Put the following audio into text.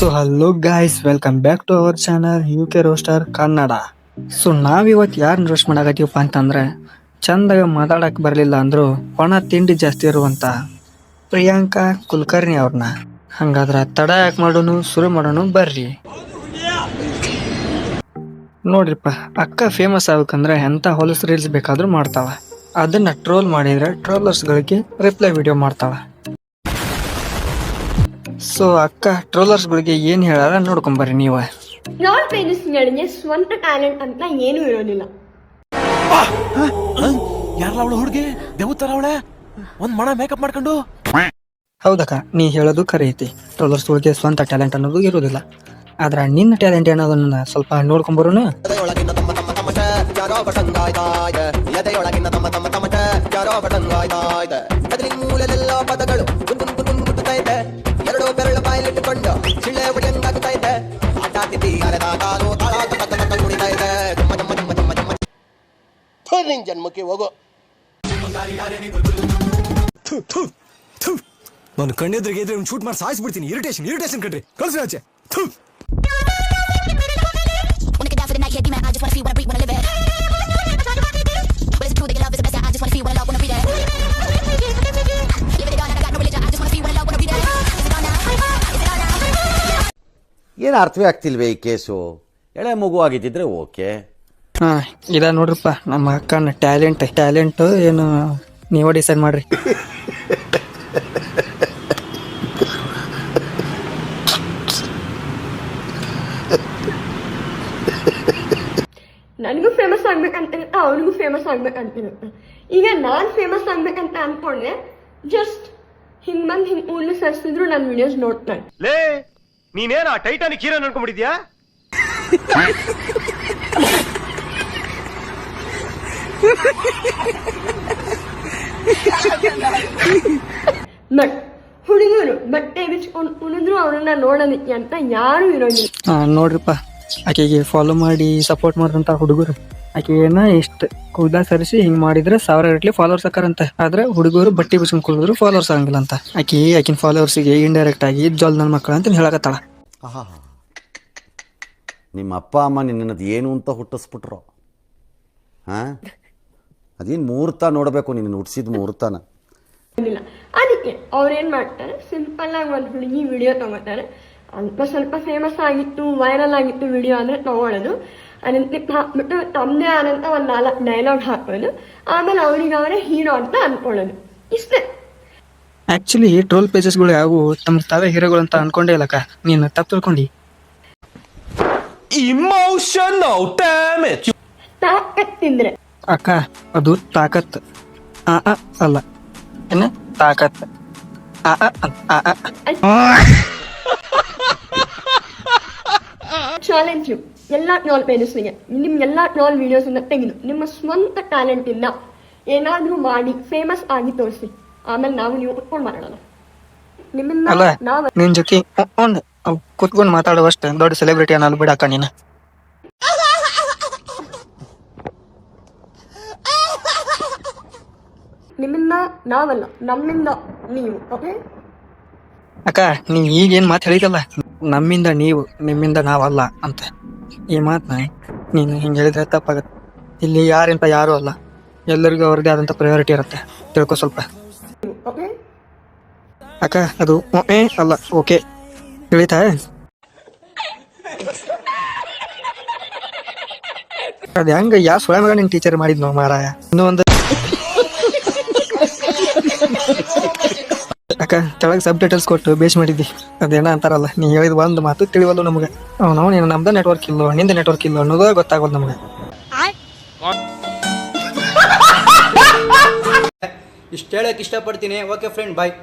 So hello guys, welcome back to our channel UK roaster Kannada. So ನಾವಿವತ್ತು ಯಾರನ್ನ roast ಮಾಡಾಕತ್ತೀವಪ್ಪ ಅಂತಂದ್ರೆ, ಚಂದಾಗ ಮಾತಾಡಕ್ ಬರಲಿಲ್ಲ ಅಂದ್ರು ಒಣ ತಿಂಡಿ ಜಾಸ್ತಿ ಇರುವಂತ ಪ್ರಿಯಾಂಕಾ ಕುಲಕರ್ಣಿ ಅವ್ರನ್ನ. ಹಂಗಾದ್ರ ತಡ ಯಾಕೆ ಮಾಡೋನು, ಶುರು ಮಾಡೋನು ಬರ್ರಿ. ನೋಡ್ರಿಪ್ಪ, ಅಕ್ಕ ಫೇಮಸ್ ಆಗ್ಬೇಕಂದ್ರೆ ಎಂತ ಹೊಲಸು ರೀಲ್ಸ್ ಬೇಕಾದ್ರೂ ಮಾಡ್ತಾಳ. ಅದನ್ನ ಟ್ರೋಲ್ ಮಾಡಿದ್ರೆ ಟ್ರೋಲರ್ಸ್ಗಳಿಗೆ ರಿಪ್ಲೈ ವಿಡಿಯೋ ಮಾಡ್ತಾಳ. ಸೊ ಅಕ್ಕ ಟ್ರೋಲರ್ಸ್ಗಳಿಗೆ ಏನ್ ಹೇಳಾರ ನೋಡ್ಕೊಂಬರ್ರಿ ನೀವು. ನಾನ್ ಫೇಮಸ್ಗಳಿಗೆ ಸ್ವಂತ ಟ್ಯಾಲೆಂಟ್ ಅಂತ ಏನೂ ಇರೋದಿಲ್ಲ. ಯಾರಲ್ಲ ಅವಳು ಹುಡುಗಿ ದೇವತರ ಅವಳೆ ಒಂದ್ ಮಣ ಮೇಕಪ್ ಮಾಡ್ಕೊಂಡು. ಹೌದಕ್ಕ, ನೀ ಹೇಳೋದು ಖರೆ ಐತಿ. ಟ್ರೋಲರ್ಸ್ಗಳಿಗೆ ಸ್ವಂತ ಟ್ಯಾಲೆಂಟ್ ಅನ್ನೋದು ಇರೋದಿಲ್ಲ. ಆದ್ರ ನಿನ್ನ ಟ್ಯಾಲೆಂಟ್ ಏನೋದನ್ನ ಸ್ವಲ್ಪ ನೋಡ್ಕೊಂಬರೋಣ. ಜನ್ಮಕ್ಕೆ ಹೋಗೋ ನಾನು ಕಣ್ಣೆದ್ರಿಗೆ ಇದ್ರೆ ಶೂಟ್ ಮಾಡಿ ಸಾಯಿಸ್ಬಿಡ್ತೀನಿ. ಇರಿಟೇಷನ್ ಕಣ್ರಿ, ಕಳ್ಸಿ ಆಚೆ. ಏನು ಅರ್ಥವೇ ಆಗ್ತಿಲ್ವೇ ಈ ಕೇಸು? ಎಳೆ ಮಗು ಆಗಿದ್ದಿದ್ರೆ ಓಕೆ. ಹಾ, ಇದ ನೋಡ್ರಪ್ಪ ನಮ್ಮ ಅಕ್ಕನ ಟ್ಯಾಲೆಂಟ್ ಏನು ನೀವ ಡಿಸೈಡ್ ಮಾಡ್ರಿ. ನನಗೂ ಫೇಮಸ್ ಆಗ್ಬೇಕಂತಿರುತ್ತೆ, ಅವನಿಗೂ ಫೇಮಸ್ ಆಗ್ಬೇಕಂತಿರುತ್ತೆ. ಈಗ ನಾನ್ ಫೇಮಸ್ ಆಗ್ಬೇಕಂತ ಅನ್ಕೊಂಡೆ, ಜಸ್ಟ್ ಹಿಂಗ್ ಬಂದ್ ಹಿಂಗ್ ಊರ್ಲಿ ಸರ್ಸಿದ್ರು ನನ್ನ ವಿಡಿಯೋಸ್ ನೋಡ್ತಾನೆ. ಲೇ, ನೀನೇನ ಟೈಟಾನಿಕ್ ಹೀರೋ ಅನ್ಕೊಂಡ್ಬಿಟ್ಟಿದ್ಯಾ? ಬಟ್ ಹುಡುಗರು ಬಟ್ಟೆ ಬಿಚ್ಕೊಂಡು ಉಳಿದ್ರು ಅವ್ರನ್ನ ನೋಡೋದಕ್ಕೆ ಅಂತ ಯಾರು ಇರೋದಿಲ್ಲ. ನೋಡ್ರಿಪ್ಪ, ಆಕೆಗೆ ಫಾಲೋ ಮಾಡಿ ಸಪೋರ್ಟ್ ಮಾಡಿದಂತ ಹುಡುಗರು ಆಕೆನ ಇಷ್ಟ ಕೂದಲ ಸರಿಸಿ ಹಿಂಗ್ ಮಾಡಿದ್ರೆ 1000 ಗಟ್ಟಲೆ ಫಾಲೋವರ್ಸ್ ಆಕಾರಂತ. ಆದ್ರೆ ಹುಡುಗರು ಬಟ್ಟೆ ಬಿಚ್ಕೊಂಡು ಕುಳಿದ್ರು ಫಾಲೋವರ್ಸ್ ಆಗಂಗಿಲ್ಲ ಅಂತ. ಆಕಿನ ಫಾಲೋವರ್ಸಿಗೆ ಇಂಡೈರೆಕ್ಟ್ ಆಗಿ ಜೋಲ್ ನನ್ನ ಮಕ್ಕಳ ಅಂತ ಹೇಳಕತ್ತಾಳ. ನಿಮ್ಮ ಅಪ್ಪ ಅಮ್ಮ ನಿನ್ನದು ಏನು ಅಂತ ಹುಟ್ಟಿಸ್ಬಿಟ್ರು? ಹಾಂ, ಅದೇನು ಮುಹೂರ್ತ ನೋಡಬೇಕು, ನಿನ್ನ ಹುಟ್ಟಿಸಿದ ಮುಹೂರ್ತನ. ಅದಕ್ಕೆ ಅವ್ರೇನ್ ಮಾಡ್ತಾರೆ, ಸಿಂಪಲ್ ಆಗಿ ಒಂದು ಹುಡುಗಿ ವಿಡಿಯೋ ತಗೋತಾರೆ. ಸ್ವಲ್ಪ ಫೇಮಸ್ ಆಗಿತ್ತು, ವೈರಲ್ ಆಗಿತ್ತು ವಿಡಿಯೋ ಅಂದ್ರೆ ತಗೊಳ್ಳೋದು, ಅದನ್ನ ಹಾಕ್ಬಿಟ್ಟು ತಮ್ಮದೇ ಆದಂತ ಒಂದು 4 ಡೈಲಾಗ್ ಹಾಕೋದು, ಆಮೇಲೆ ಅವರೇ ಹೀರೋ ಅಂತ ಅನ್ಕೊಳ್ಳೋದು. ಇಷ್ಟೇ. ಆಕ್ಚುಲಿ ಟ್ರೋಲ್ ಪೇಜಸ್ಗಳು ಯಾವು ತಮ್ಮ ತಾವೇ ಹೀರೋಗಳು ಅಂತ ಅನ್ಕೊಂಡೇ ಇಲ್ಲಕ್ಕ, ನೀನು ತಪ್ಪು ತಿಳ್ಕೊಂಡಿ. Emotional damage. ತಾಕತ್ತಿದ್ರೆ ಅಕ್ಕ, ಅದು ತಾಕತ್ ಅಲ್ಲ, ಏನ ತಾಕತ್. ಚಾಲೆಂಜ್ ಎಲ್ಲ ಟ್ರೋಲ್ ಪೇಜಸ್ಗೆ ನಿಮ್ಗೆಲ್ಲ ಟ್ರೋಲ್ ವಿಡಿಯೋಸ್ ತೆಗೆದು ನಿಮ್ಮ ಸ್ವಂತ ಟ್ಯಾಲೆಂಟ್ ಇಂದ ಏನಾದ್ರೂ ಮಾಡಿ ಫೇಮಸ್ ಆಗಿ ತೋರಿಸಿ, ಆಮೇಲೆ ನೀವು ಕುತ್ಕೊಂಡು ಮಾತಾಡೋಣ. ಅಲ್ಲ, ನಾವು ನಿನ್ ಜೊತೆ ಕುತ್ಕೊಂಡು ಮಾತಾಡುವಷ್ಟೇ ದೊಡ್ಡ ಸೆಲೆಬ್ರಿಟಿ ಅನ್ನೋದು ಬಿಡಕ್ಕ ನೀನು. ನಿಮ್ಮಿಂದ ನಾವಲ್ಲ, ನಮ್ಮಿಂದ ನೀವು. ಓಕೆ ಅಕ್ಕ, ನೀವ್ ಈಗೇನ್ ಮಾತು ಹೇಳಿದಲ್ಲ, ನಮ್ಮಿಂದ ನೀವು ನಿಮ್ಮಿಂದ ನಾವಲ್ಲ ಅಂತ, ಈ ಮಾತನ್ನ ನೀನು ಹಿಂಗೆ ಹೇಳಿದ್ರೆ ತಪ್ಪಾಗತ್ತೆ. ಇಲ್ಲಿ ಯಾರಿಂತ ಯಾರು ಅಲ್ಲ, ಎಲ್ಲರಿಗೂ ಅವ್ರದ್ದೇ ಆದಂತ ಪ್ರಯಾರಿಟಿ ಇರುತ್ತೆ, ತಿಳ್ಕೊ ಸ್ವಲ್ಪ. ಓಕೆ ಅಕ್ಕ, ಅದು ಅಲ್ಲ, ಓಕೆ ತಿಳಿತಾ? ಅದ ಹೆಂಗ ಯಾವ ಸುಳ ಮಗ ನಿನ್ ಟೀಚರ್ ಮಾಡಿದ್ನೋ ಮಾರಾಯ. ಇನ್ನೊಂದು ಅಕ್ಕ, ಕೆಳಗೆ ಸಬ್ ಟೈಟಲ್ಸ್ ಕೊಟ್ಟು ಬೇಸ್ ಮಾಡಿದ್ದಿ. ಅದೇನ ಅಂತಾರಲ್ಲ, ನೀ ಹೇಳಿದ ಒಂದು ಮಾತು ತಿಳಿವಲ್ಲ ನಮ್ಗೆ. ನಾವು ನೀನು ನಮ್ದ ನೆಟ್ವರ್ಕ್ ಇಲ್ಲೋ ನಿಂದ ನೆಟ್ವರ್ಕ್ ಇಲ್ಲೋ ಅನ್ನೋದು ಗೊತ್ತಾಗೋದು ನಮ್ಗೆ. ಇಷ್ಟು ಹೇಳಕ್ ಇಷ್ಟಪಡ್ತೀನಿ. ಓಕೆ ಫ್ರೆಂಡ್, ಬಾಯ್.